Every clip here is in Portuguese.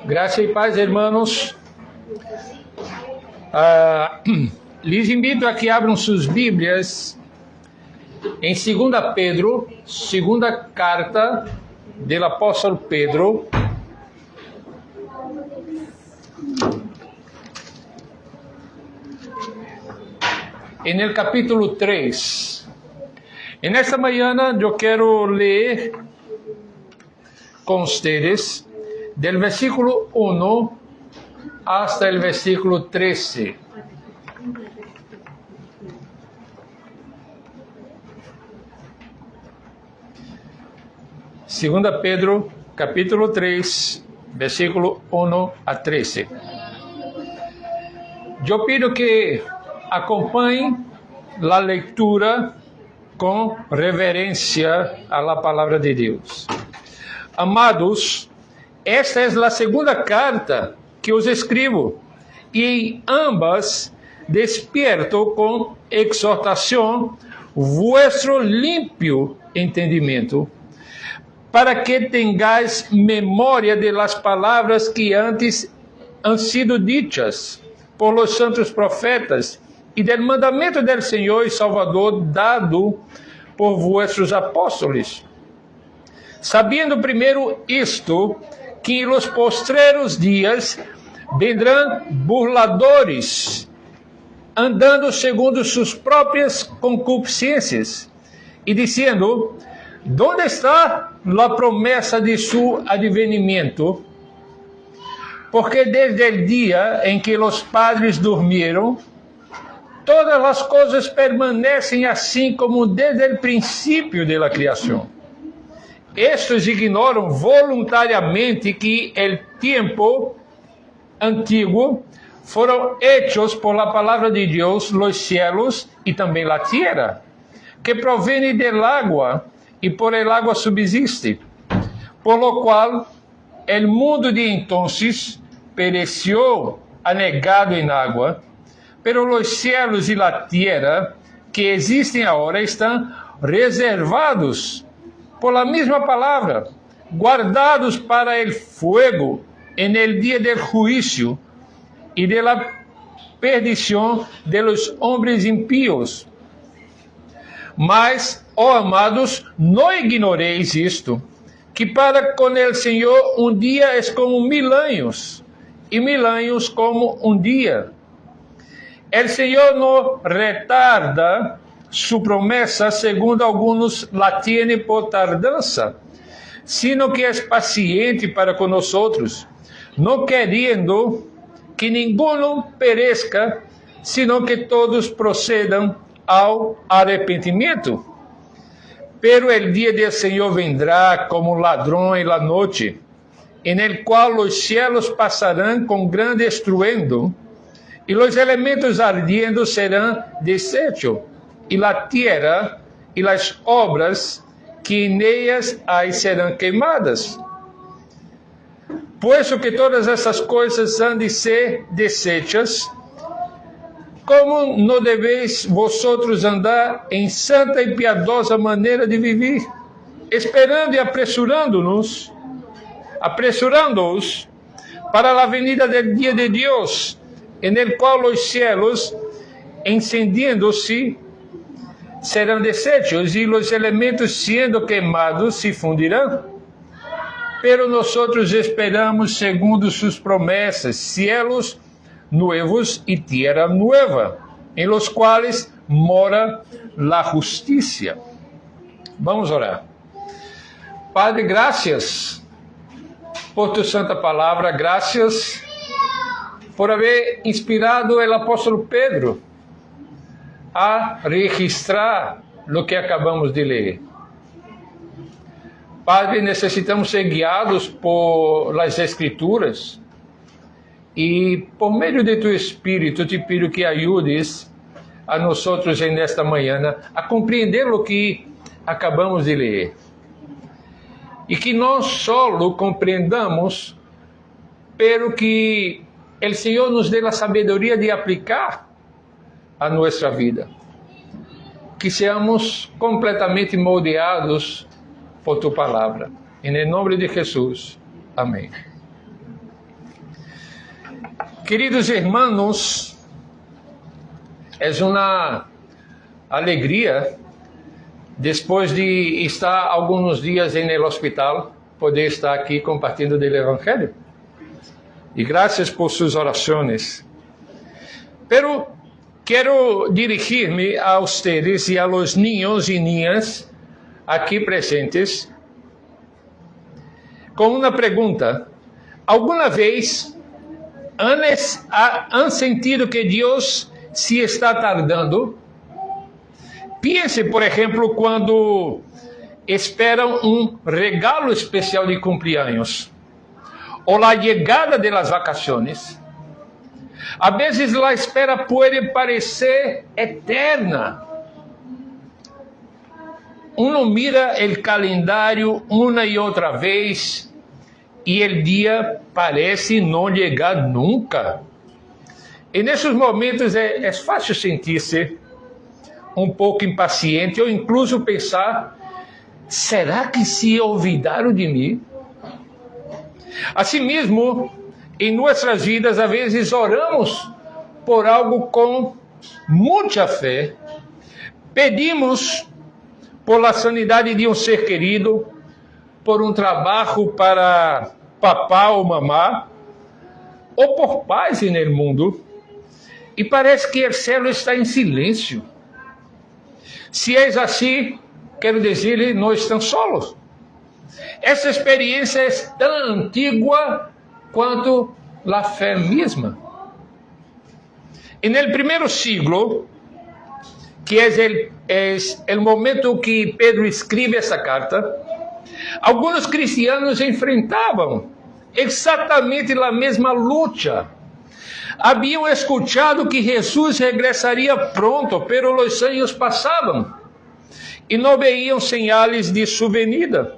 Graça e paz, irmãos. Lhes invito a que abram suas Bíblias em 2 Pedro, segunda carta do apóstolo Pedro, no capítulo 3. E nesta manhã eu quero ler com vocês del versículo 1 hasta el versículo 13. Segunda Pedro, capítulo 3, versículo 1 a 13. Eu pido que acompanhem a leitura com reverência à palavra de Deus. Amados, esta é a segunda carta que os escrevo, e em ambas despierto com exortação vuestro limpio entendimento, para que tenhais memória de las palavras que antes han sido dichas por los santos profetas, e del mandamento del Senhor e Salvador dado por vuestros apóstolos. Sabendo primeiro isto, que em los postreros dias vendrão burladores, andando segundo suas próprias concupiscências, e dizendo: ¿dónde está a promessa de su advenimiento? Porque desde o dia em que os padres dormiram, todas as coisas permanecem assim como desde o princípio da criação. Estes ignoram voluntariamente que o tempo antigo foram hechos por la palavra de Deus los cielos e também la tierra, que provém del agua e por el agua subsiste, por lo qual el mundo de entonces pereció anegado en agua, pero los cielos y la tierra que existem agora estão reservados por la misma palavra, guardados para el fuego en el día del juicio y de la perdición de los hombres impíos. Mas, ó amados, não ignoreis isto, que para com el Senhor dia é como 1000 anos, e 1000 anos como dia. El Senhor não retarda su promessa, segundo algunos la tienen por tardança, sino que é paciente para com nosotros, não querendo que ninguno perezca, sino que todos procedam ao arrependimento. Pero el dia del Senhor vendrá como ladrão en la noche, en el cual los cielos passarão com grande estruendo, e los elementos ardiendo serão deshechos, e la tierra e las obras que en ellas hay serão queimadas. Puesto que todas essas coisas han de ser deshechas, como não deveis vosotros andar em santa e piedosa maneira de viver, esperando e apressurando-os para a venida del dia de Deus, en el qual os cielos, encendiendo-se, serão deshechos, e os elementos, sendo queimados, se fundirão. Pero nosotros esperamos, segundo suas promessas, cielos nuevos y tierra nueva, en los cuales mora la justicia. Vamos orar. Padre, graças por tu santa palavra, graças por haver inspirado o apóstolo Pedro a registrar o que acabamos de ler. Padre, necessitamos ser guiados por las Escrituras, e por meio de tu Espírito te pido que ajudes a nós nesta manhã a compreender o que acabamos de ler, e que não só compreendamos, pero que o Senhor nos dê a sabedoria de aplicar a nossa vida, que seamos completamente moldeados por tu palavra. En el nombre de Jesús. Amén. Queridos hermanos, es una alegría, después de estar algunos días en el hospital, poder estar aquí compartiendo del Evangelio. Y gracias por sus oraciones. Pero quiero dirigirme a ustedes y a los niños y niñas aquí presentes con una pregunta. ¿Alguna vez han sentido que Dios se está tardando? Piense, por ejemplo, cuando esperam um regalo especial de cumpleaños ou a chegada das vacações. A vezes a espera pode parecer eterna. Uno mira o calendário uma e outra vez e o dia parece não chegar nunca. E nesses momentos é fácil sentir-se um pouco impaciente ou incluso pensar: será que se olvidaram de mim? Assim mesmo, em nossas vidas, às vezes oramos por algo com muita fé, pedimos por a sanidade de um ser querido, por um trabalho para papá ou mamá, ou por paz no mundo, e parece que o céu está em silêncio. Se é assim, quero dizer, não estão solos. Essa experiência é tão antiga quanto a fé mesma. E no primeiro siglo, que é o momento que Pedro escreve essa carta, alguns cristianos enfrentavam exatamente a mesma luta. Haviam escutado que Jesus regressaria pronto, pero os anos passavam e não veiam sinais de sua venida.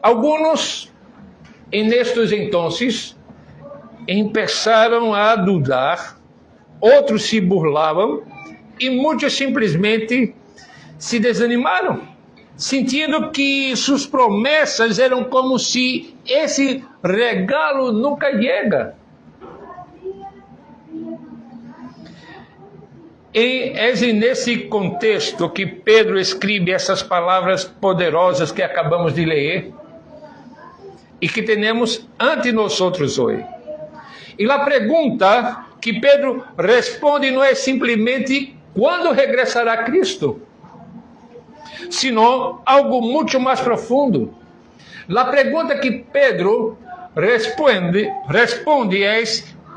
Alguns, nestes entonces, começaram a dudar, outros se burlavam e muitos simplesmente se desanimaram, sentindo que suas promessas eram como se esse regalo nunca chega. E é nesse contexto que Pedro escreve essas palavras poderosas que acabamos de ler e que temos ante nós hoje. E a pergunta que Pedro responde não é simplesmente quando regressará Cristo, senão algo muito mais profundo. A pergunta que Pedro responde é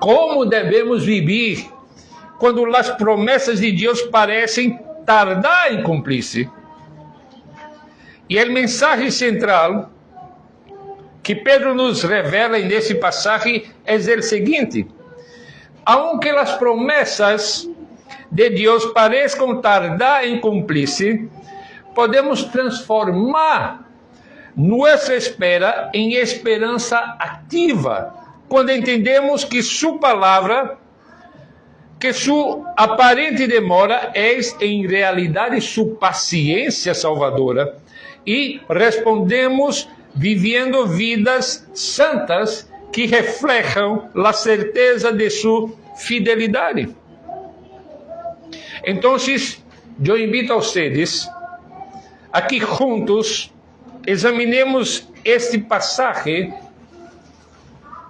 como devemos viver quando as promessas de Deus parecem tardar em cumprir-se. E a mensagem central que Pedro nos revela nesse passagem é o seguinte: aunque as promessas de Deus pareçam tardar em cumprir-se, podemos transformar nossa espera em esperança ativa, quando entendemos que sua palavra, que sua aparente demora é em realidade sua paciência salvadora, e respondemos vivendo vidas santas que reflejam a certeza de sua fidelidade. Então, eu invito a vocês a que juntos examinemos este passagem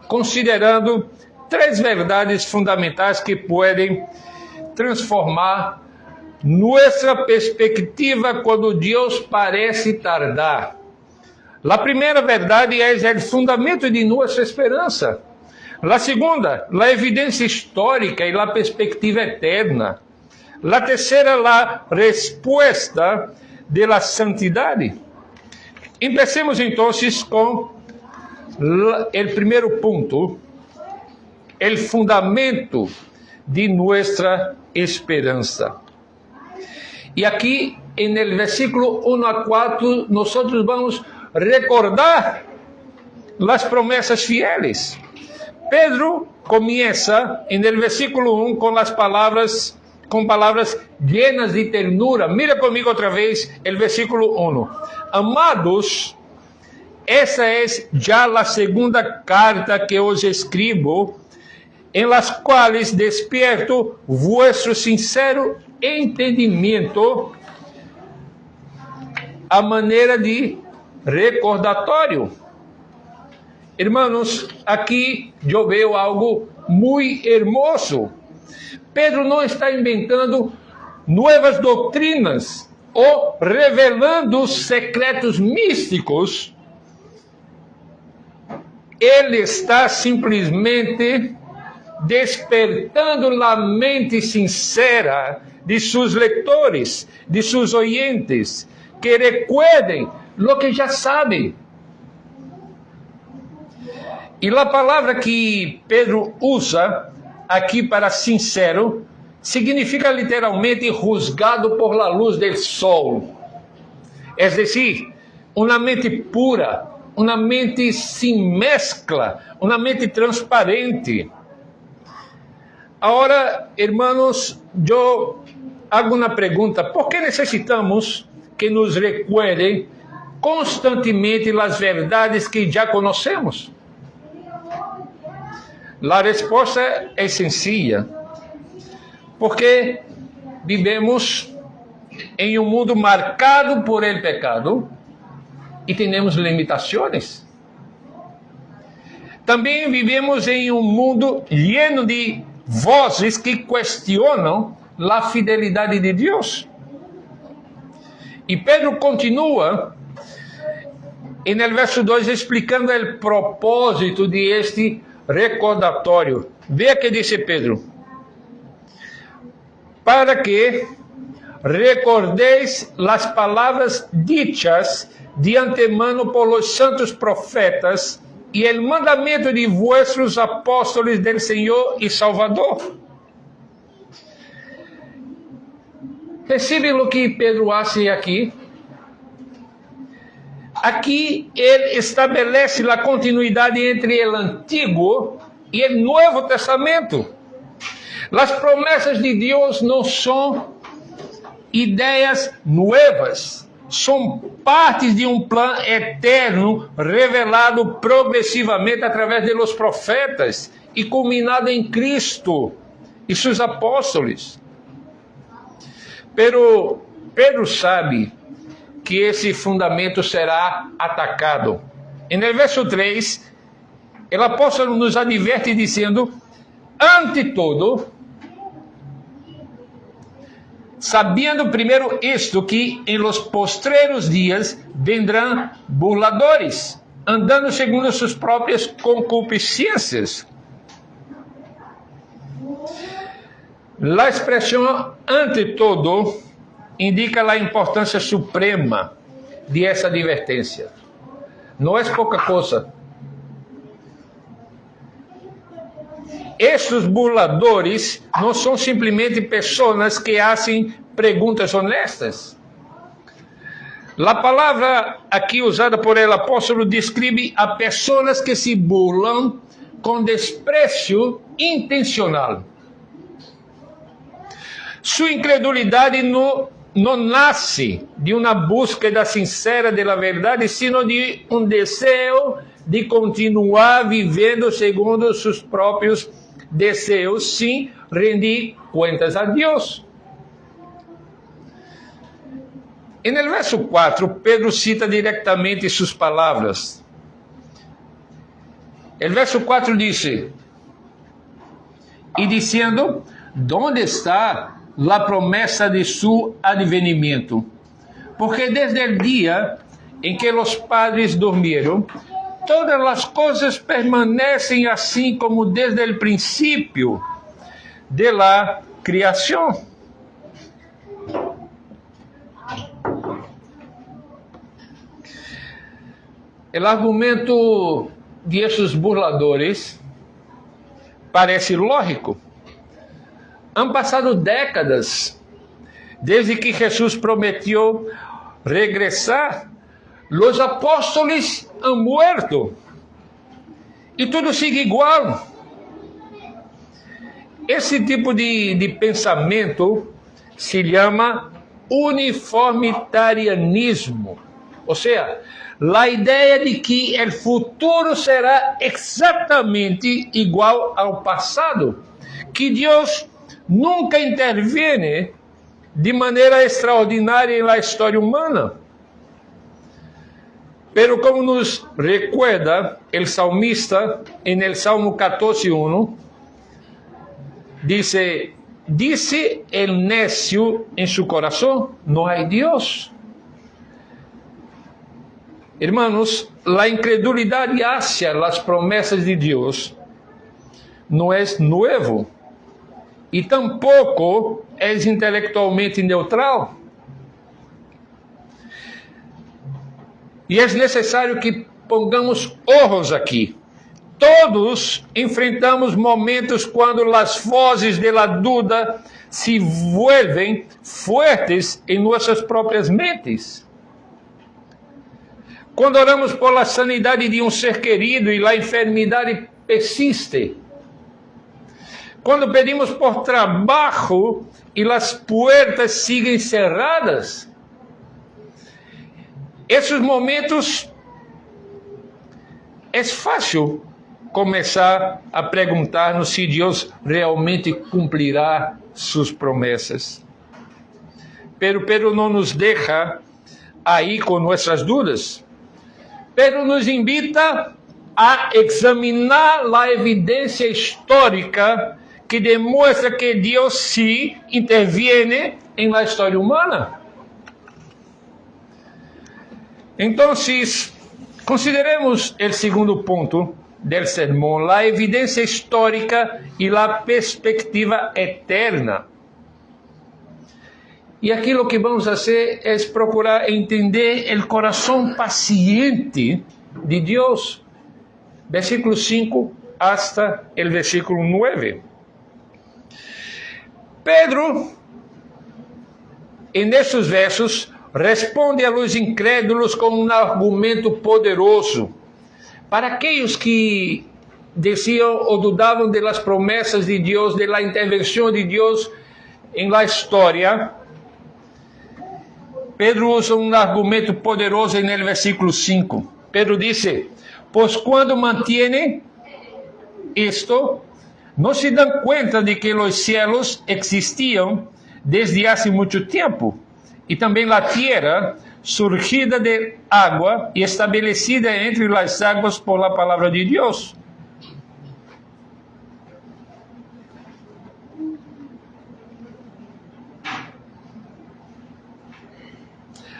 considerando 3 verdades fundamentais que podem transformar nossa perspectiva quando Deus parece tardar. A primeira verdade é o fundamento de nossa esperança. A segunda, a evidência histórica e a perspectiva eterna. A terceira, a resposta da santidade. Empecemos então com o primeiro ponto, o fundamento de nossa esperança. E aqui, no versículo 1 a 4, nós vamos recordar as promessas fieles. Pedro começa no versículo 1 com palavras llenas de ternura. Mira comigo outra vez o versículo 1. Amados, essa é já a segunda carta que os escribo, em las quais despierto vuestro sincero entendimento, a maneira de recordatório. Irmãos, aqui eu vejo algo muito hermoso. Pedro não está inventando novas doutrinas ou revelando secretos místicos. Ele está simplesmente despertando a mente sincera de seus leitores, de seus oyentes, que recuerdem lo que já sabem. E a palavra que Pedro usa aqui para sincero significa literalmente juzgado por la luz del sol. É decir, uma mente pura, uma mente sem mescla, uma mente transparente. Agora, irmãos, eu hago uma pergunta: por que necessitamos que nos recuerdem constantemente as verdades que já conhecemos? A resposta é sencilla, porque vivemos em um mundo marcado por el pecado e temos limitações. Também vivemos em um mundo lleno de vozes que questionam a fidelidade de Deus. E Pedro continua em el verso 2 explicando o propósito de este recordatório. Veja que disse Pedro: para que recordeis as palavras dichas de antemano por los santos profetas e el mandamento de vuestros apóstolos del Senhor e Salvador. Percebe o que Pedro hace aqui? Aqui ele estabelece a continuidade entre o Antigo e o Novo Testamento. As promessas de Deus não são ideias novas, são partes de um plano eterno revelado progressivamente através de los profetas e culminado em Cristo e seus apóstolos. Pero Pedro sabe que esse fundamento será atacado. E no verso 3, o apóstolo nos adverte dizendo: ante todo, sabendo primeiro isto, que em los postreros dias vendrão burladores, andando segundo suas próprias concupiscências. A expressão ante todo indica a importância suprema de essa advertência. Não é pouca coisa. Estes burladores não são simplesmente pessoas que fazem perguntas honestas. A palavra aqui usada por el apóstolo descreve a pessoas que se burlam com desprezo intencional. Sua incredulidade não nasce de uma búsqueda sincera da verdade, sino de um desejo de continuar vivendo segundo seus próprios desejos, sem rendir contas a Deus. E no verso 4, Pedro cita diretamente suas palavras. O verso 4 diz: e dizendo, ¿dónde está a promessa de su advenimiento? Porque desde o dia em que os padres dormiram, todas as coisas permanecem assim como desde o princípio de la criação. O argumento de esses burladores parece lógico. Han passado décadas desde que Jesus prometeu regressar. Os apóstolos han muerto e tudo sigue igual. Esse tipo de pensamento se chama uniformitarianismo. Ou seja, a ideia de que o futuro será exatamente igual ao passado, que Deus nunca interviene de maneira extraordinária na história humana. Pero como nos recuerda el salmista en el Salmo 14:1, dice el necio en su corazón, no hay Dios. Hermanos, la incredulidad hacia las promesas de Dios no es nuevo y tampoco es intelectualmente neutral. E é necessário que pongamos ojos aqui. Todos enfrentamos momentos quando as vozes de la duda se vuelven fuertes em nossas próprias mentes. Quando oramos por la sanidade de um ser querido e a enfermidade persiste. Quando pedimos por trabalho e as puertas siguen cerradas. Esses momentos é fácil começar a perguntar-nos se Deus realmente cumprirá suas promessas. Pero não nos deixa aí com nossas dúvidas. Pero nos invita a examinar a evidência histórica que demonstra que Deus sí interviene em la história humana. Então, consideremos o segundo ponto do sermão, a evidência histórica e a perspectiva eterna. E aqui o que vamos fazer é procurar entender o coração paciente de Deus. Versículo 5 hasta o versículo 9. Pedro, nesses versos, responde a los incrédulos com um argumento poderoso. Para aqueles que diziam ou dudavam das promessas de Deus, da intervenção de Deus em la história, Pedro usa um argumento poderoso no versículo 5. Pedro disse: pois quando mantienen isto, não se dão conta de que os cielos existiam desde há muito tempo, e também a terra, surgida de água e estabelecida entre as águas por la palavra de Deus.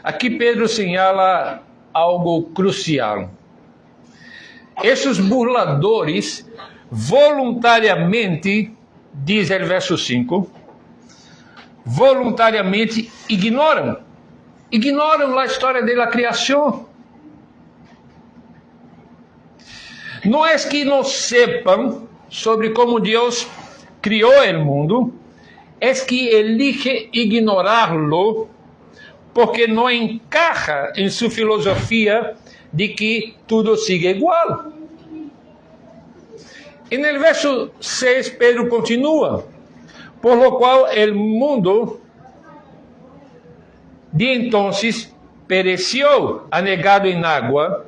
Aqui Pedro señala algo crucial. Esses burladores voluntariamente, diz o verso 5, voluntariamente ignoram a história da criação. Não é que não sepam sobre como Deus criou o mundo, é que elige ignorá-lo porque não encaja em sua filosofia de que tudo siga igual. E no verso 6 Pedro continua: por lo qual el mundo de entonces pereció, anegado en agua.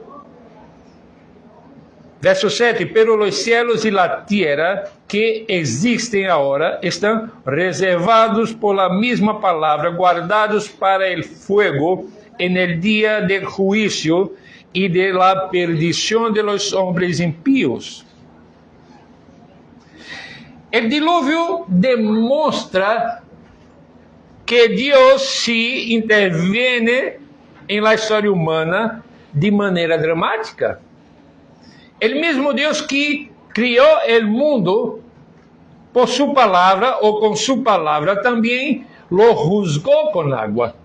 Verso 7, pero los cielos y la tierra que existen ahora están reservados por la misma palabra, guardados para el fuego en el día del juicio y de la perdición de los hombres impíos. El diluvio demuestra que Deus sí interviene en la história humana de maneira dramática. El mesmo Deus que criou o mundo por su palavra ou com su palavra, também lo juzgou com água.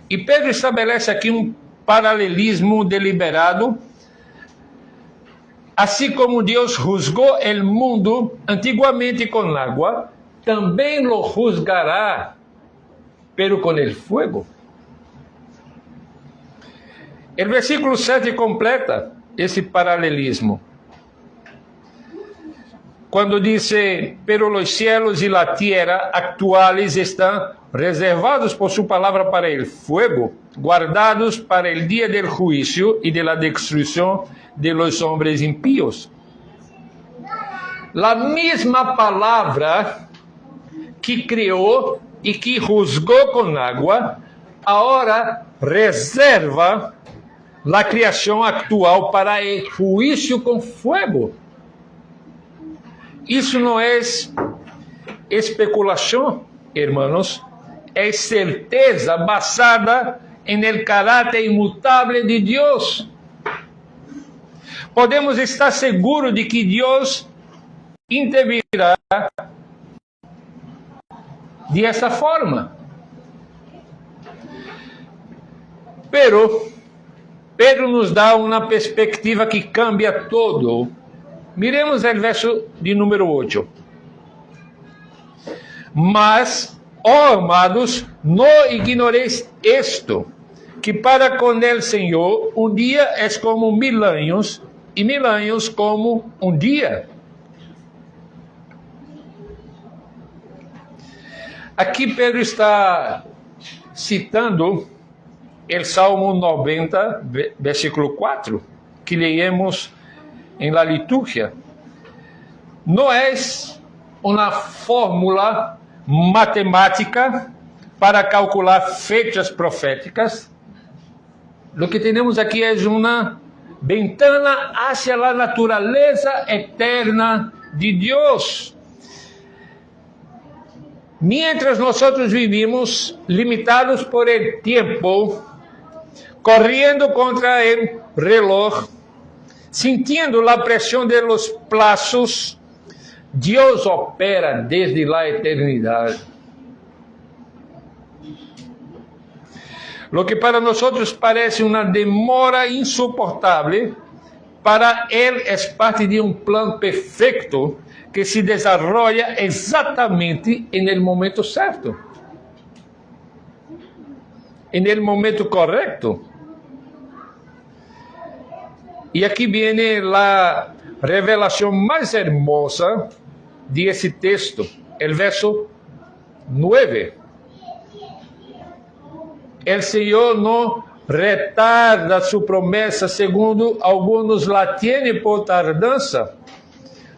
E Pedro estabelece aqui um paralelismo deliberado. Assim como Deus juzgou o mundo antiguamente com água, também lo juzgará, pero com el fuego. O versículo 7 completa esse paralelismo. Quando diz, pero los cielos y la tierra actuales están reservados por su palabra para el fuego, guardados para el día del juicio y de la destrucción de los hombres impíos. La misma palabra que criou e que juzgou com água, agora reserva a criação atual para o juízo com fogo. Isso não é especulação, hermanos, é certeza basada em el caráter imutável de Deus. Podemos estar seguros de que Deus intervirá de essa forma. Pero Pedro nos dá uma perspectiva que cambia todo. Miremos o verso de número 8. Mas, ó amados, não ignoreis esto, que para com el Senhor um dia é como 1000 anos, e 1000 anos como um dia. Aqui Pedro está citando o Salmo 90, versículo 4, que leemos em la liturgia. Não é uma fórmula matemática para calcular fechas proféticas. O que temos aqui é uma ventana hacia la naturaleza eterna de Deus. Mientras nosotros vivimos limitados por el tiempo, corriendo contra el reloj, sintiendo la presión de los plazos, Dios opera desde la eternidad. Lo que para nosotros parece una demora insoportable, para Él es parte de un plan perfecto que se desarrolla exatamente en el momento certo, en el momento correcto. Y aquí viene la revelación más hermosa de ese texto, el verso 9. El Señor no retarda su promesa, segundo algunos la tienen por tardanza,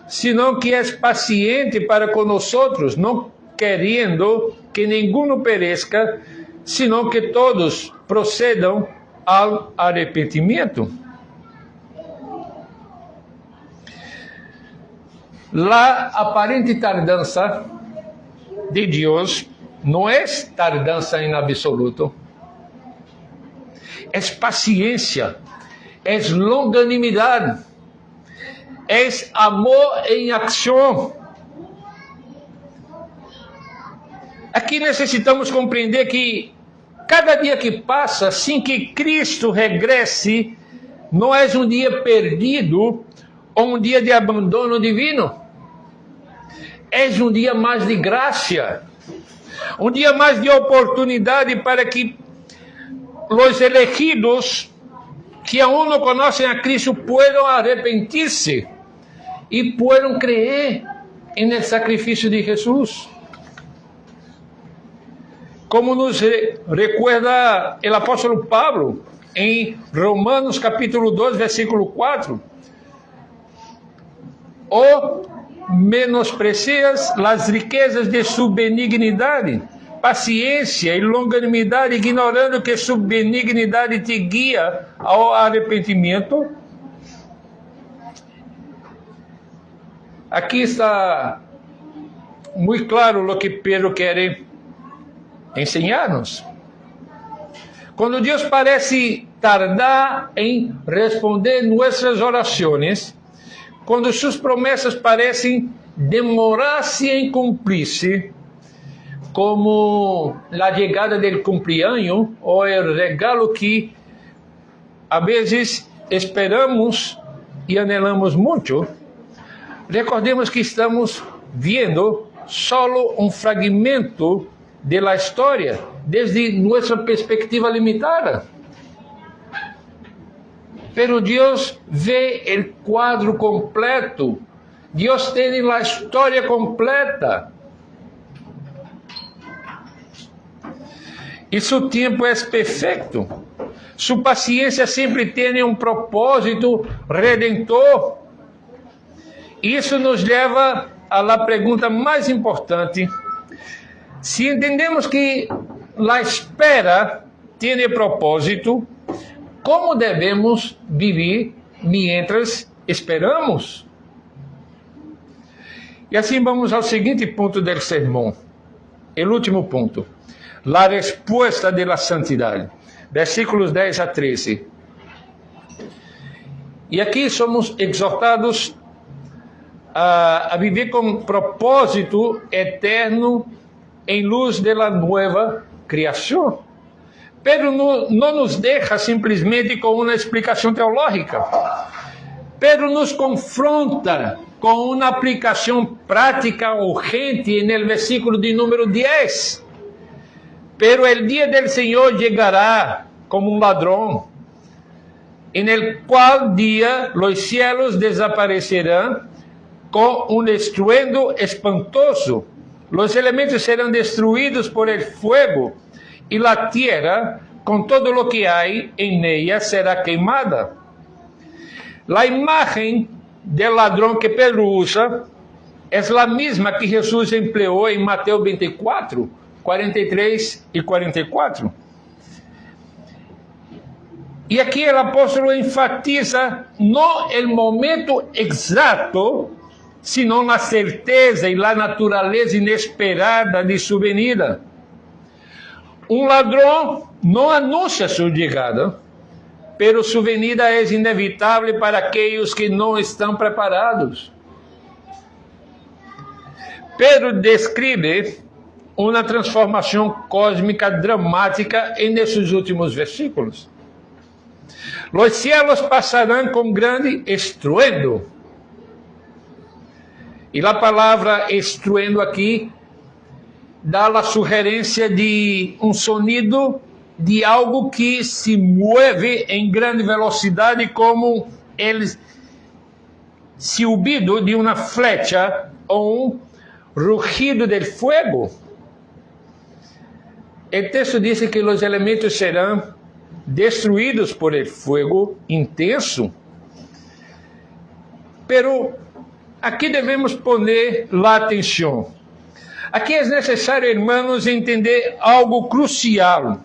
sino que é paciente para com nosotros, não querendo que nenhum perezca, sino que todos procedam ao arrependimento. La aparente tardança de Deus não é tardança em absoluto, é paciência, é longanimidade, é amor em ação. Aqui necessitamos compreender que cada dia que passa sem que Cristo regresse não é um dia perdido ou um dia de abandono divino. É um dia mais de graça, um dia mais de oportunidade para que os elegidos que aún não conhecem a Cristo puedan arrepentir-se e puedan creer en el sacrifício de Jesus. Como nos recuerda o apóstolo Pablo em Romanos capítulo 2, versículo 4. O menosprecias as riquezas de sua benignidade, paciência e longanimidade, ignorando que sua benignidade te guia ao arrependimento. Aqui está muito claro o que Pedro quer ensinar-nos. Quando Deus parece tardar em responder nossas orações, quando suas promessas parecem demorar-se em cumprir-se, como a chegada do cumpleaños ou o regalo que a vezes esperamos e anelamos muito, recordemos que estamos vendo solo um fragmento da história desde nossa perspectiva limitada. Pero Deus vê o quadro completo. Deus tem a história completa. e seu tempo é perfeito. Sua paciência sempre tem um propósito redentor. Isso nos leva à pergunta mais importante. Se entendemos que a espera tem propósito, como devemos viver mientras esperamos? E assim vamos ao seguinte ponto do sermão, o último ponto, a resposta da santidade, versículos 10 a 13. E aqui somos exortados a viver com propósito eterno em luz da nova criação. Pedro não nos deixa simplesmente com uma explicação teológica. Pedro nos confronta com uma aplicação prática urgente no versículo de número 10. Pero el dia del Senhor llegará como um ladrão, en el cual dia los cielos desaparecerão com um estruendo espantoso. Los elementos serão destruídos por el fuego, e la tierra, com todo lo que hay en ella, será queimada. La imagen del ladrão que Pedro usa é a mesma que Jesus empleou em Mateus 24, 43 e 44. E aqui o apóstolo enfatiza não o momento exato, sino na certeza e na natureza inesperada de sua venida. Um ladrão não anuncia sua chegada, pero sua venida é inevitável para aqueles que não estão preparados. Pedro descreve uma transformação cósmica dramática nesses últimos versículos. Los cielos passarão com grande estruendo. E a palavra estruendo aqui dá a sugerência de um sonido de algo que se move em grande velocidade, como el silbido de uma flecha ou um rugido del fuego. O texto diz que os elementos serão destruídos por el fuego intenso. Pero aqui devemos poner a atenção. Aqui é necessário, irmãos, entender algo crucial.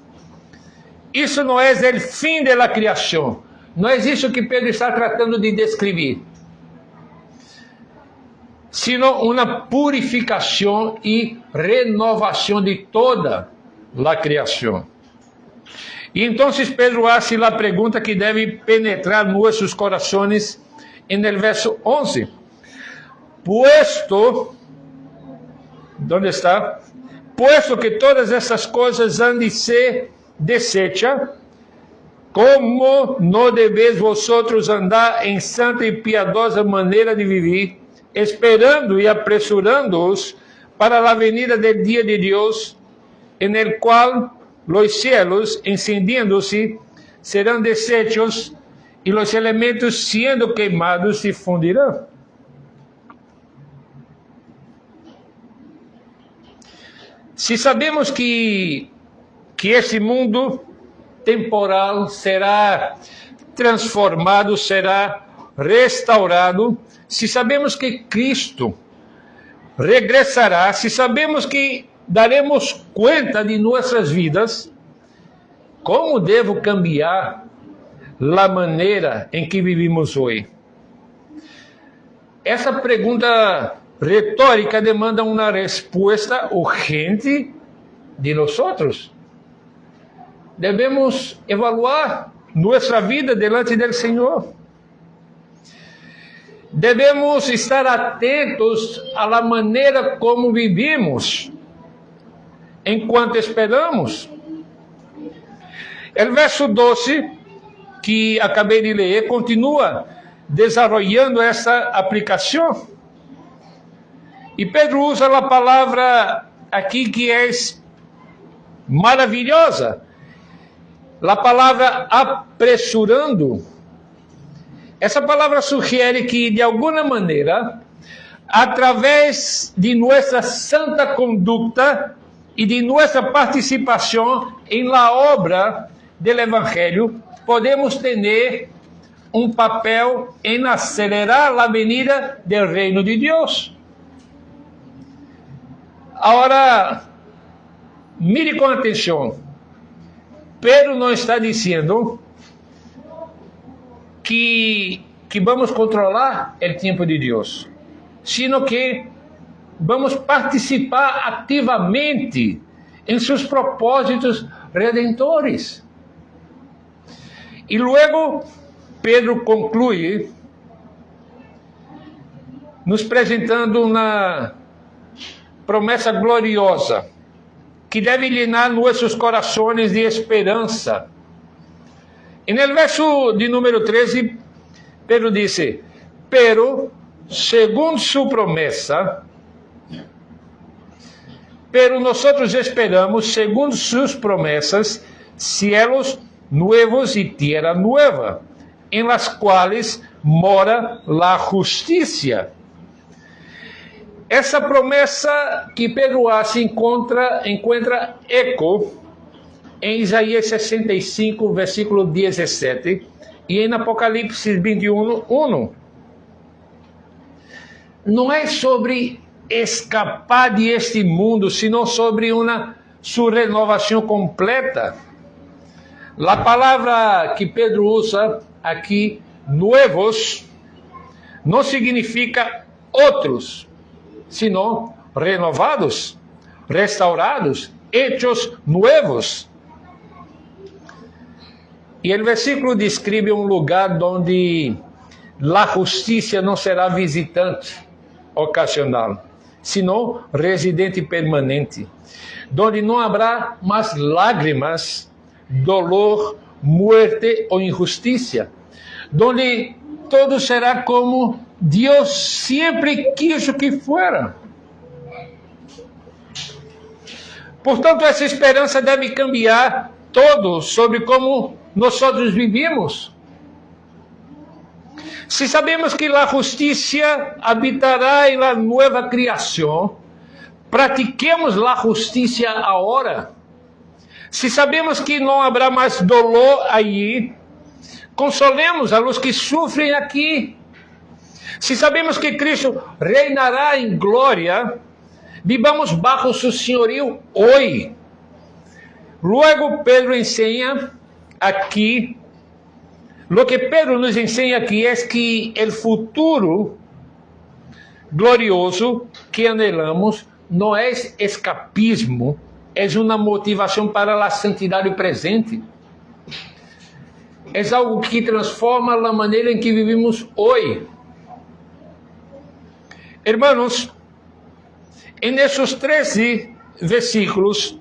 Isso não é o fim da criação. Não é isso que Pedro está tratando de descrever. Sino uma purificação e renovação de toda a criação. E então Pedro hace a pergunta que deve penetrar nossos corações no verso 11. ¿Dónde está? Puesto que todas essas coisas han de ser desechas, como não deveis vosotros andar em santa e piedosa maneira de viver, esperando e apressurando-os para a venida del dia de Deus, en el cual los cielos, encendiendo-se, serão deshechos, e os elementos, sendo queimados, se fundirão. Se sabemos que esse mundo temporal será transformado, será restaurado, se sabemos que Cristo regressará, se sabemos que daremos conta de nossas vidas, como devo cambiar a maneira em que vivimos hoje? Essa pergunta retórica demanda uma resposta urgente de nós outros. Devemos evaluar nossa vida delante do Senhor. Devemos estar atentos à maneira como vivimos enquanto esperamos. O verso 12 que acabei de ler continua desenvolvendo essa aplicação. E Pedro usa a palavra aqui que é maravilhosa. A palavra apressurando. Essa palavra sugere que, de alguma maneira, através de nossa santa conduta y de nuestra participación en la obra del Evangelio, podemos tener un papel en acelerar la venida del reino de Dios. Ahora, mire com atenção. Pedro não está dizendo que vamos controlar o tempo de Deus, sino que vamos participar ativamente em seus propósitos redentores. E logo Pedro conclui nos apresentando uma promessa gloriosa que deve llenar nossos corações de esperança. E no verso de número 13, Pedro disse: pero, segundo su promessa, pero nosotros esperamos, segundo sus promessas, cielos nuevos y tierra nueva, en las cuales mora la justicia. Essa promessa que Pedro hace encontra eco em Isaías 65, versículo 17, e em Apocalipse 21, 1. Não é sobre escapar de este mundo, sino sobre sua renovação completa. A palavra que Pedro usa aqui, nuevos, não significa outros, sino renovados, restaurados, hechos nuevos. E o versículo descreve um lugar onde a justiça não será visitante ocasional, sino residente permanente, onde não haverá mais lágrimas, dolor, muerte ou injustiça, onde todo será como Deus sempre quis que fuera. Portanto, essa esperança deve cambiar todo sobre como nós vivimos. Se sabemos que a justiça habitará em la nova criação, pratiquemos a justiça agora. Se sabemos que não haverá mais dolor aí, consolemos a los que sofrem aqui. Se sabemos que Cristo reinará em glória, vivamos bajo su senhorio hoje. Luego Pedro ensina aqui, lo que Pedro nos ensina aqui é que o futuro glorioso que anhelamos não é escapismo, é uma motivação para a santidade presente. É algo que transforma a maneira em que vivimos hoje. Hermanos, en esos 13 versículos,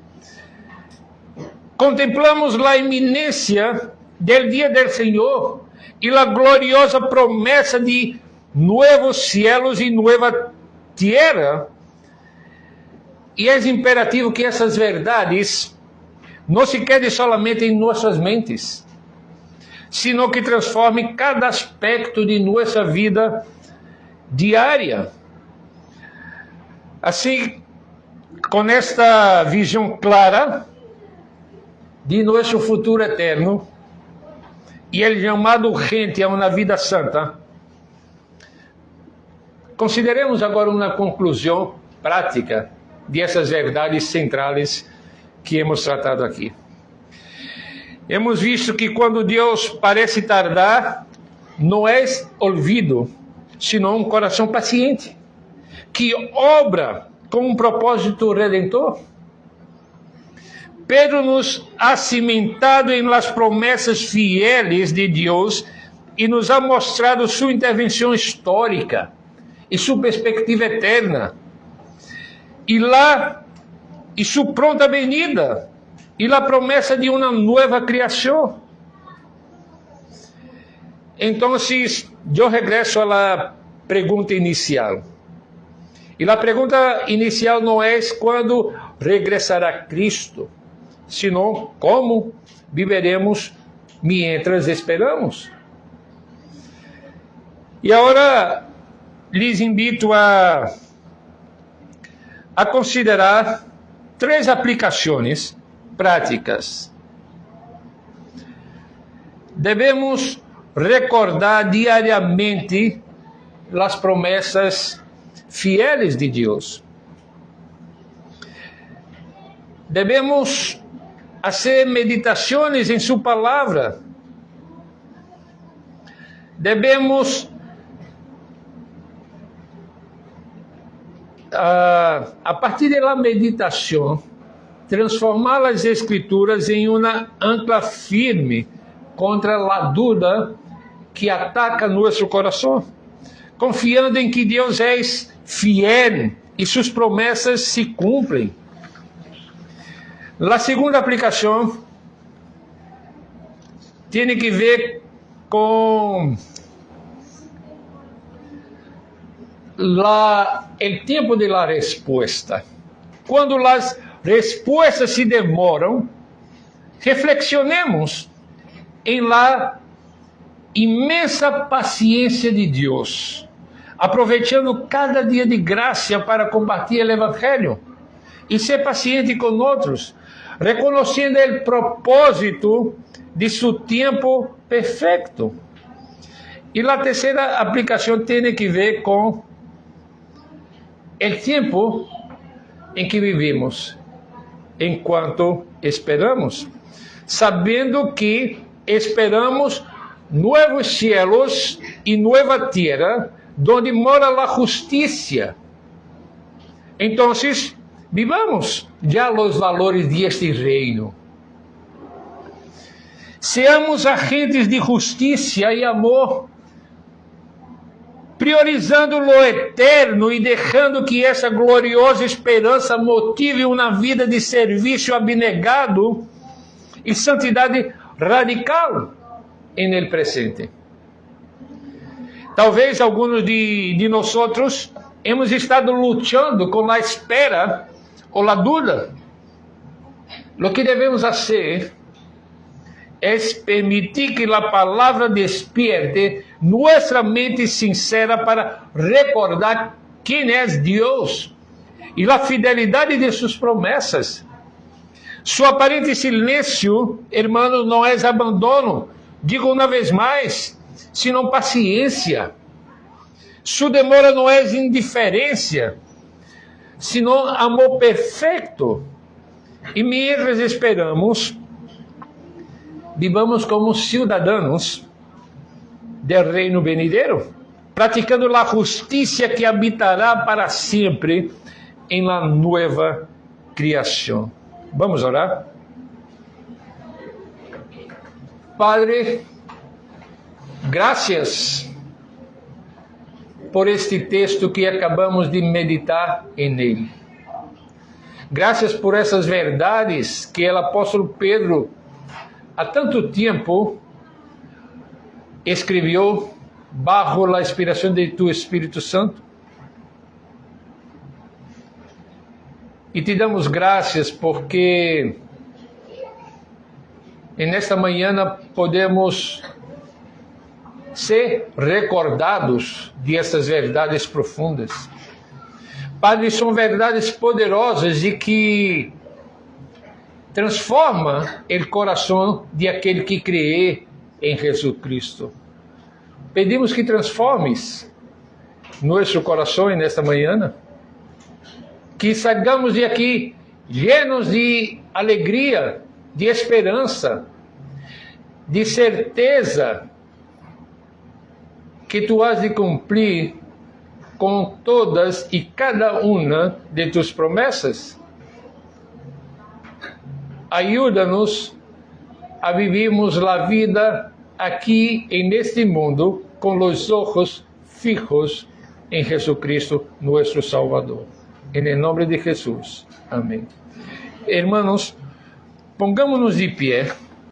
contemplamos la inminencia del día del Señor y la gloriosa promesa de nuevos cielos y nueva tierra. E é imperativo que essas verdades não se quedem solamente em nossas mentes, sino que transformem cada aspecto de nossa vida diária. Assim, com esta visão clara de nosso futuro eterno e o chamado urgente a uma vida santa, consideremos agora uma conclusão prática dessas verdades centrais que hemos tratado aqui. Hemos visto que quando Deus parece tardar, não é olvido, sino um coração paciente, que obra com um propósito redentor. Pedro nos ha cimentado em las promessas fieles de Deus e nos ha mostrado sua intervenção histórica e sua perspectiva eterna, e sua pronta venida, e a promessa de uma nova criação. Então, eu regresso à pergunta inicial. E a pergunta inicial não é quando regressará Cristo, senão como viveremos mientras esperamos. E agora lhes invito a considerar 3 aplicações práticas. Devemos recordar diariamente as promessas fieles de Deus. Devemos fazer meditações em sua palavra. Devemos a partir da meditação, transformar as Escrituras em uma ancla firme contra a dúvida que ataca nosso coração, confiando em que Deus é fiel e suas promessas se cumprem. A segunda aplicação tem que ver com o tempo de la resposta. Quando as respostas se demoram, reflexionemos em la imensa paciência de Deus, aproveitando cada dia de graça para compartilhar o Evangelho e ser paciente com outros, reconhecendo o propósito de seu tempo perfeito. E a terceira aplicação tem que ver com o tempo em que vivimos, enquanto esperamos, sabendo que esperamos novos cielos e nova terra, onde mora a justiça. Então, vivamos já os valores deste reino. Seamos agentes de justiça e amor, priorizando o eterno e deixando que essa gloriosa esperança motive uma vida de serviço abnegado e santidade radical em el presente. Talvez alguns de nós hemos estado lutando com a espera ou a dúvida. O que devemos fazer é permitir que a palavra despierte nossa mente sincera para recordar quem é Deus e a fidelidade de suas promessas. Su aparente silêncio, hermanos, não é abandono, digo uma vez mais, senão paciência. Sua demora não é indiferença, senão amor perfeito. E mientras esperamos, vivamos como cidadãos do reino venidero, praticando a justiça que habitará para sempre em la nova criação. Vamos orar? Padre, graças por este texto que acabamos de meditar em ele. Graças por essas verdades que o apóstolo Pedro há tanto tempo escreveu bajo a inspiração de tu Espírito Santo. E te damos graças porque nesta manhã podemos ser recordados dessas verdades profundas. Padre, são verdades poderosas e que transforma o coração de aquele que crê em Jesus Cristo. Pedimos que transformes nosso coração nesta manhã, que saigamos de aqui llenos de alegria, de esperança, de certeza que tu has de cumprir com todas e cada uma de tus promessas. Ajuda-nos a vivermos a vida aqui neste mundo com os olhos fijos em Jesucristo, nosso Salvador. Em nome de Jesus. Amém. Hermanos, pongámonos de pé.